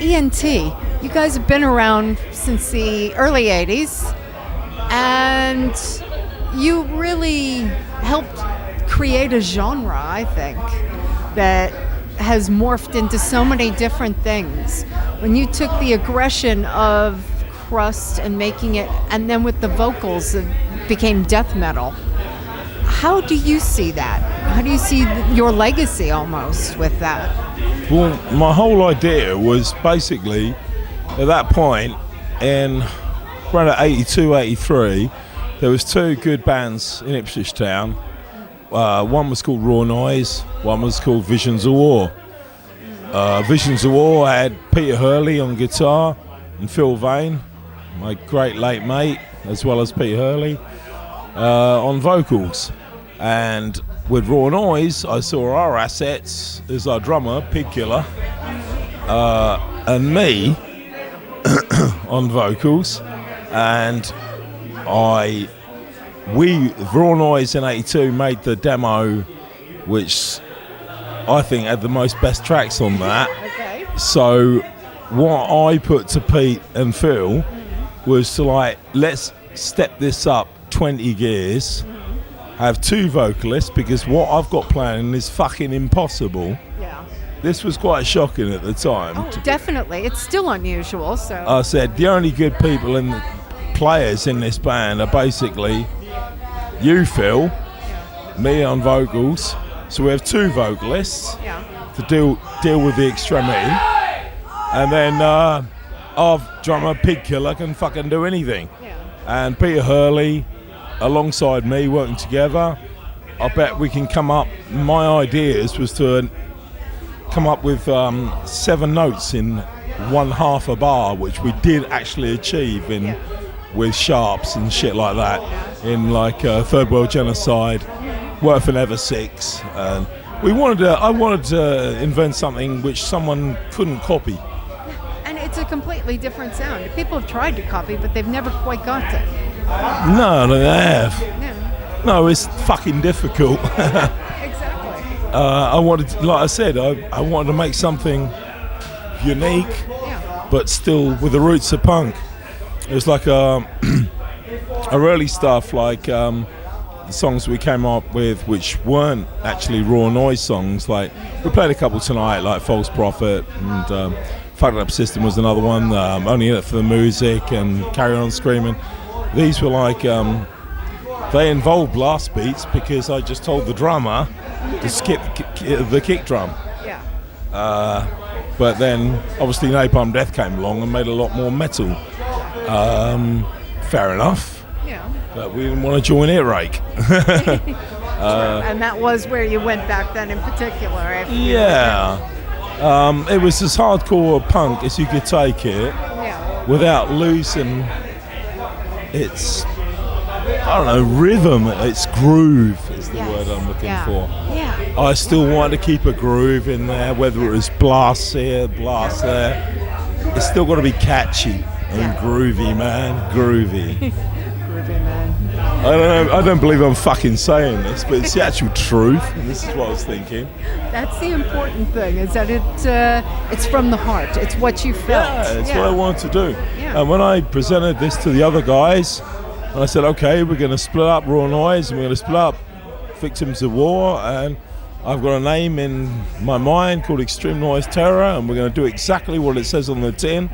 ENT, you guys have been around since the early 80s, and you really helped create a genre, I think, that has morphed into so many different things. When you took the aggression of crust and making it, and then with the vocals, it became death metal. How do you see that? How do you see your legacy almost with that? Well, my whole idea was basically, at that point, in around 82, 83, there was two good bands in Ipswich Town. One was called Raw Noise, one was called Visions of War. Visions of War had Peter Hurley on guitar and Phil Vane, my great late mate, as well as Peter Hurley, on vocals. And with Raw Noise, I saw our assets as our drummer, Pig Killer, and me on vocals. And Raw Noise in 82 made the demo, which I think had the most best tracks on that. Okay. So what I put to Pete and Phil was to let's step this up 20 gears. Have two vocalists, because what I've got planning is fucking impossible. Yeah. This was quite shocking at the time. Oh, definitely. It's still unusual, so. I said the only good people and players in this band are basically you, Phil, me on vocals. So we have two vocalists to deal with the extremity, and then our drummer Pig Killer can fucking do anything. Yeah. And Peter Hurley, alongside me, working together, I bet we can come up. My ideas was to come up with 7 notes in one half a bar, which we did actually achieve with sharps and shit like that in Third World Genocide, Work for Never 6. And I wanted to invent something which someone couldn't copy. And it's a completely different sound. People have tried to copy, but they've never quite got it. No, they have. No, it's fucking difficult. Exactly. I wanted, like I said, I wanted to make something unique, but still with the roots of punk. It was like a early stuff, like the songs we came up with, which weren't actually Raw Noise songs. Like, we played a couple tonight, like False Prophet and Fucked Up System was another one, Only In It For The Music and Carry On Screaming. These were like, they involved blast beats because I just told the drummer to skip the kick drum. Yeah. But then, obviously, Napalm Death came along and made a lot more metal. Fair enough. Yeah. But we didn't want to join Earache. And that was where you went back then in particular. Yeah. It was as hardcore punk as you could take it, without losing its, I don't know, rhythm. Its groove is the word I'm looking for. Yeah. I still wanted to keep a groove in there, whether it was blast here, blast there. It's still got to be catchy and groovy, man. Groovy. Groovy, man. I don't believe I'm fucking saying this, but it's the actual truth. And this is what I was thinking. That's the important thing, is that it's from the heart. It's what you felt. Yeah, it's what I wanted to do. Yeah. And when I presented this to the other guys, and I said, okay, we're going to split up Raw Noise, and we're going to split up Victims of War, and I've got a name in my mind called Extreme Noise Terror, and we're going to do exactly what it says on the tin,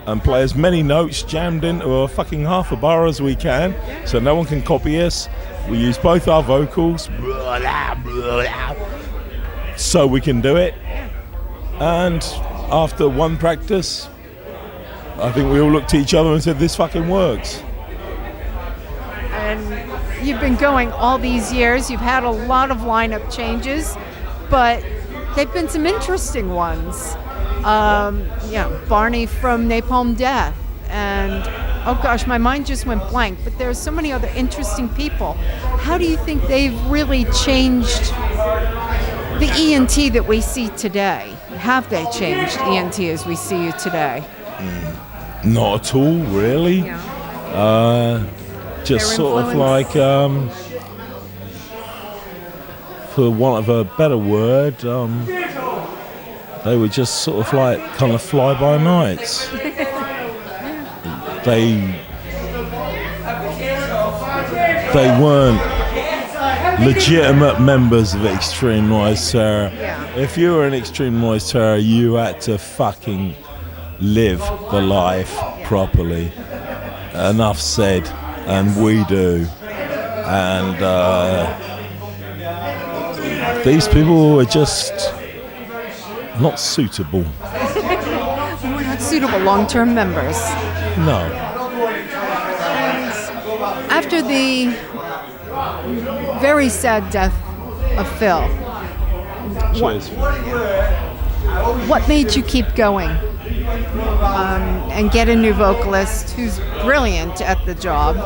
and play as many notes jammed into a fucking half a bar as we can, so no one can copy us. We use both our vocals, so we can do it. And after one practice, I think we all looked at each other and said, this fucking works. And you've been going all these years. You've had a lot of lineup changes, but they've been some interesting ones. Barney from Napalm Death, and oh gosh, my mind just went blank, but there's so many other interesting people. How do you think they've really changed the ENT that we see today? Have they changed ENT as we see you today? Not at all, really. Just Their sort influence? of like, for want of a better word, they were just sort of like kind of fly-by-nights. They weren't legitimate members of Extreme Noise Terror. If you were an Extreme Noise Terror, you had to fucking live the life properly. Enough said, and we do. And these people were just not suitable. We're not suitable long-term members. No. And after the very sad death of Phil, what made you keep going and get a new vocalist who's brilliant at the job?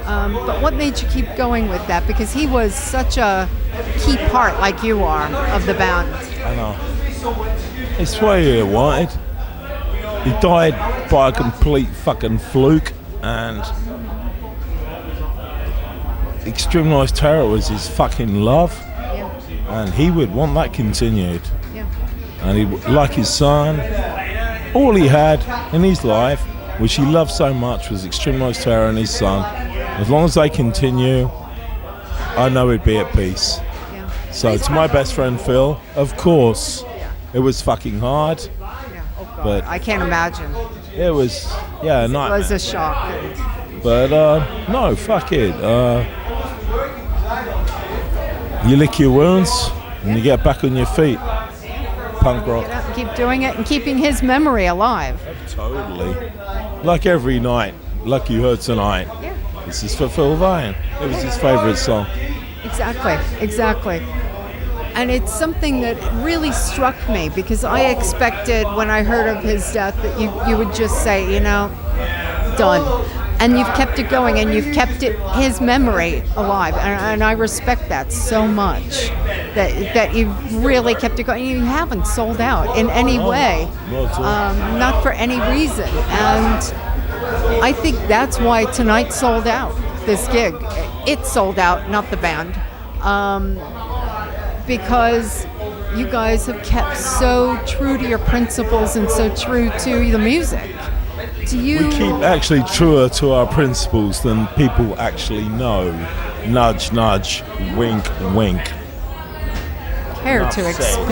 But what made you keep going with that? Because he was such a key part, like you are, of the band. I know. It's what he wanted. He died by a complete fucking fluke, and Extreme Noise Terror was his fucking love, and he would want that continued. And he, like his son, all he had in his life, which he loved so much, was Extreme Noise Terror and his son. As long as they continue, I know he'd be at peace. So to my best friend Phil, of course, it was fucking hard. But I can't imagine. It was, a nightmare. It was a shock. But no, fuck it. You lick your wounds and you get back on your feet. Punk rock. Get out and keep doing it and keeping his memory alive. Totally. Like every night, like you heard tonight. This is for Phil Vine. It was his favourite song. Exactly. And it's something that really struck me, because I expected when I heard of his death that you would just say, done. And you've kept it going, and you've kept his memory alive. And I respect that so much, that you've really kept it going. You haven't sold out in any way, not for any reason. And I think that's why tonight sold out, this gig. It sold out, not the band. Because you guys have kept so true to your principles and so true to the music. We keep actually truer to our principles than people actually know. Nudge, nudge, wink, wink. Care to expand.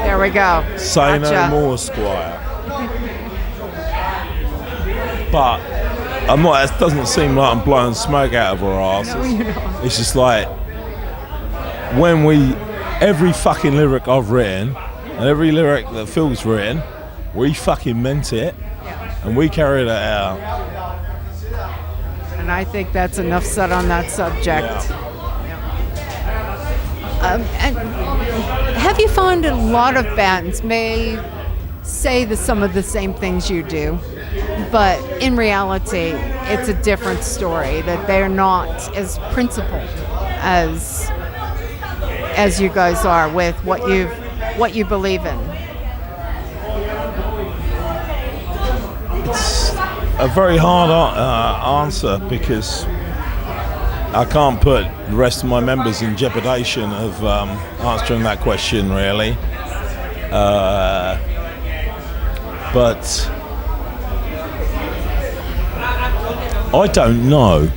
There we go. Say Gotcha. no more, Squire. But I'm not. It doesn't seem like I'm blowing smoke out of our asses. No, you're not. It's just like every fucking lyric I've written and every lyric that Phil's written, we fucking meant it, and we carried it out. And I think that's enough said on that subject. And have you found a lot of bands may say some of the same things you do, but in reality, it's a different story, that they're not as principled as you guys are with what you believe in? It's a very hard answer because I can't put the rest of my members in jeopardation of answering that question, really. But I don't know.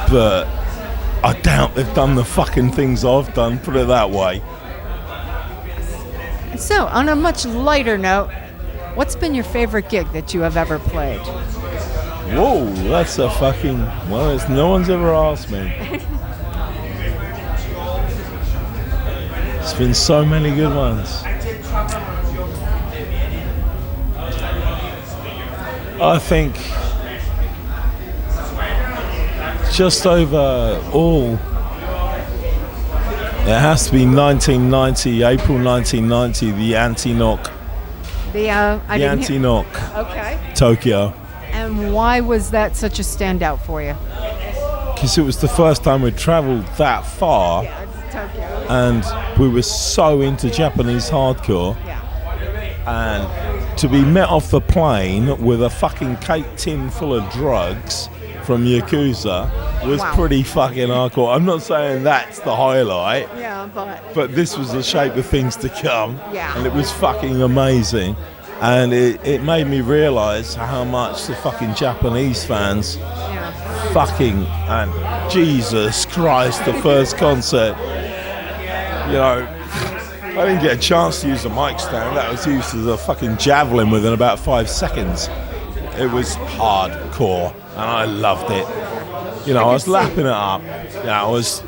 But I doubt they've done the fucking things I've done, put it that way. So, on a much lighter note, what's been your favorite gig that you have ever played? Whoa, that's a fucking... Well, no one's ever asked me. It's been so many good ones. I think just over all, it has to be 1990, April 1990, the anti-knock. The anti-knock. Okay. Tokyo. And why was that such a standout for you? Because it was the first time we'd travelled that far. Yeah, it's Tokyo. And we were so into Japanese hardcore. Yeah. And to be met off the plane with a fucking cake tin full of drugs from Yakuza was pretty fucking hardcore. I'm not saying that's the highlight. Yeah, but this was the shape of things to come. Yeah. And it was fucking amazing. And it made me realise how much the fucking Japanese fans fucking, and Jesus Christ, the first concert, you know, I didn't get a chance to use the mic stand. That was used as a fucking javelin within about 5 seconds. It was hardcore, and I loved it. You know, I was lapping it up. You know, I was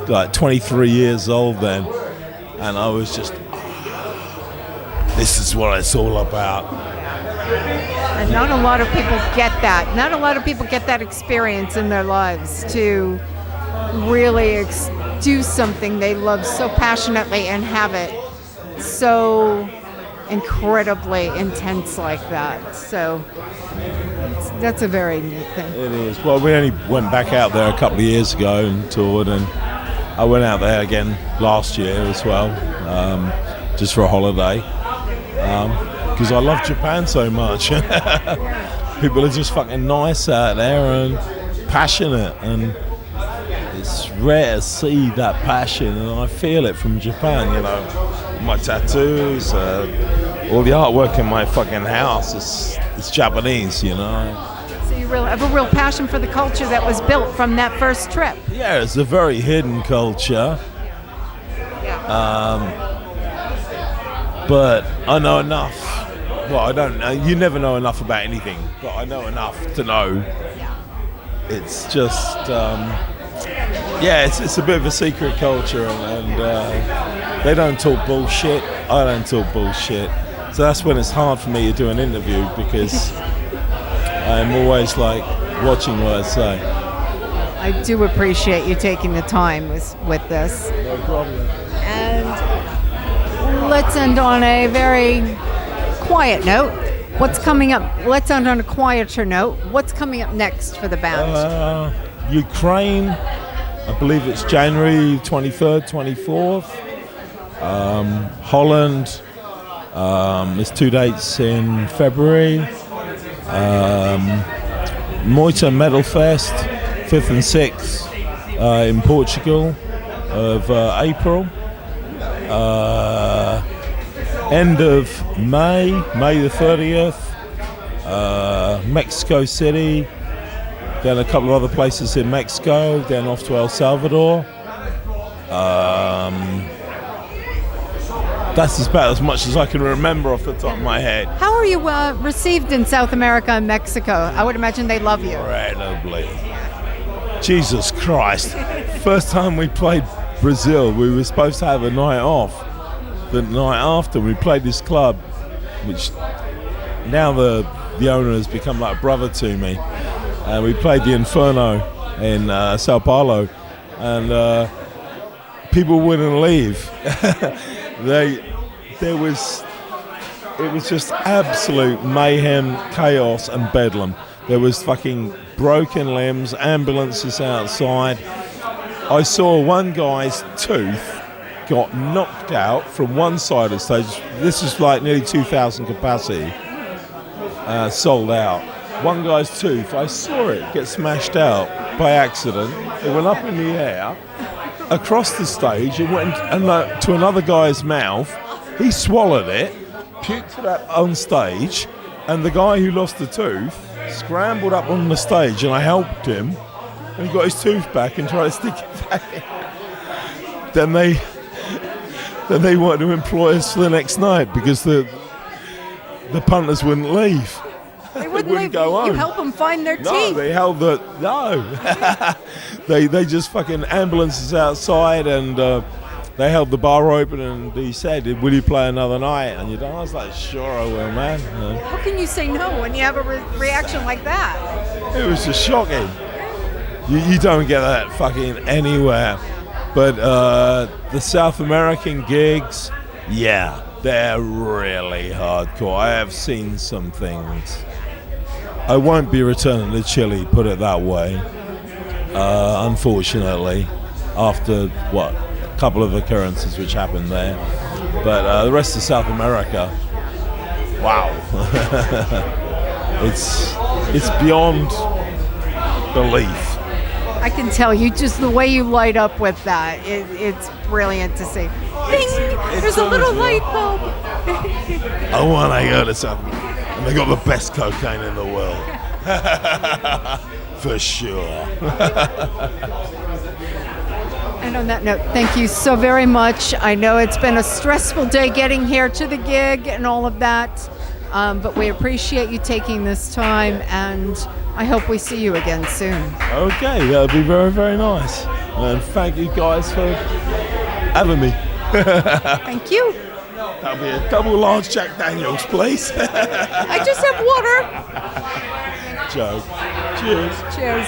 like 23 years old then, and I was just, this is what it's all about. And not a lot of people get that. Not a lot of people get that experience in their lives to really do something they love so passionately and have it so incredibly intense like that. So that's a very neat thing. It is. Well, we only went back out there a couple of years ago and toured, and I went out there again last year as well, just for a holiday, because I love Japan so much. People are just fucking nice out there and passionate, and it's rare to see that passion, and I feel it from Japan, you know. My tattoos, all the artwork in my fucking house is Japanese, you know. So you really have a real passion for the culture that was built from that first trip. Yeah, it's a very hidden culture. But I know enough. Well, I don't know. You never know enough about anything, but I know enough to know. It's just, it's a bit of a secret culture, and they don't talk bullshit. I don't talk bullshit. So that's when it's hard for me to do an interview, because I'm always like watching what I say. I do appreciate you taking the time with this. No problem. And let's end on a very quiet note. What's coming up? Let's end on a quieter note. What's coming up next for the band? Ukraine, I believe it's January 23rd, 24th. Holland, there's 2 dates in February. Moita Metal Fest, 5th and 6th in Portugal of April. End of May the 30th, Mexico City, then a couple of other places in Mexico, then off to El Salvador. That's about as much as I can remember off the top of my head. How are you received in South America and Mexico? I would imagine they love you. Incredibly. Jesus Christ. First time we played Brazil, we were supposed to have a night off. The night after, we played this club, which now the owner has become like a brother to me. We played the Inferno in Sao Paulo, and people wouldn't leave. It was just absolute mayhem, chaos, and bedlam. There was fucking broken limbs, ambulances outside. I saw one guy's tooth got knocked out from one side of the stage. This is like nearly 2,000 capacity, sold out. One guy's tooth, I saw it get smashed out by accident. It went up in the air, across the stage, it went to another guy's mouth. He swallowed it, puked it up on stage, and the guy who lost the tooth scrambled up on the stage, and I helped him, and he got his tooth back and tried to stick it back in. Then they wanted to employ us for the next night because the punters wouldn't leave. They wouldn't go home. You help them find their teeth. No, they held the... No. they just fucking ambulances outside, and they held the bar open, and he said, will you play another night? And I was like, sure I will, man. How can you say no when you have a reaction like that? It was just shocking. You don't get that fucking anywhere. But the South American gigs, yeah, they're really hardcore. I have seen some things. I won't be returning to Chile, put it that way, unfortunately, after, a couple of occurrences which happened there. But the rest of South America, wow. It's beyond belief. I can tell you, just the way you light up with that, it's brilliant to see. Ding! There's a little light bulb. I want to go to South America. And they got the best cocaine in the world. For sure. And on that note, thank you so very much. I know it's been a stressful day getting here to the gig and all of that, but we appreciate you taking this time, and I hope we see you again soon. Okay, that'll be very, very nice. And thank you guys for having me. Thank you. That'll be a double large Jack Daniels, please. I just have water. Joke. Cheers. Cheers.